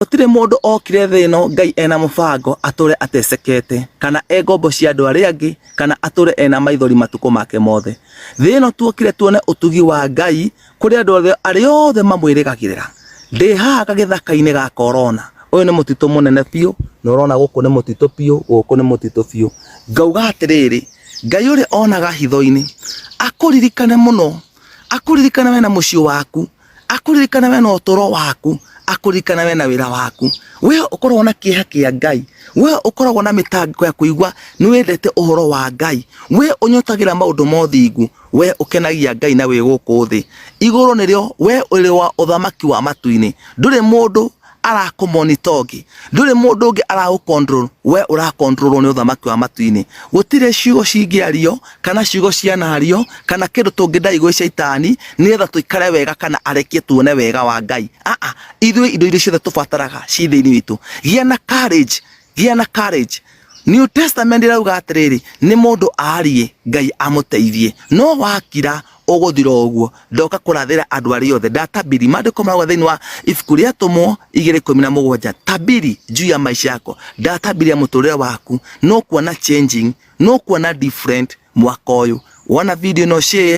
Gutire mundu okire thi ino Ngai ena mubango ature atesekete kana egombo cia andu aria angi kana ature ena maithori matuko make mothe. Thi ino tuokire tuone utugi wa Ngai kuri andu aria othe mamwirigagirira. Ndi haha gagithaka-ini ga corona. Uyu ni mutito munene biu, na urona guku ni mutito biu, guku ni mutito biu. Ngauga atiriri, Ngai uri onaga hitho-ini akuririkane muno, akuririkane we na mucio waku, akuririkane we na uturo waku, akuririkane we na wira waku. We ukorwo na kieha kia Ngai, we ukorwo na mitangiko ya kuigwa ni wendete uhoro wa Ngai, we unyotagira maundu mothingu, we ukenagia Ngai na we guku thi. Iguru nirio we uri wa uthamaki wa matu-ini, nduri mundu arakumonitongi, nduri mundu ungi aragukontrol, we urakontrolwo ni uthamaki wa matu-ini. Gutire ciugo cingiario kana ciugo cianario kana kindu tungidaigo shaitani nietha tuikare wega kana arekie tuone wega wa Ngai. Ithui indo iria ciothe tubataraga ci thiini witu. Gia na courage, gia na courage. New Testament irauga atiriri, ni mundu arie Ngai amuteithie, no wakira uguthira uguo ndoka kurathira andu aria othe. Ndatabiri maandiko marauga thiini wa ibuku ria Atumwa 2:17, tabiri juu ya maisha yako, ndatabiria muturire waku, no kuona changing, no kuona different mwaka uyu. Wana video no share.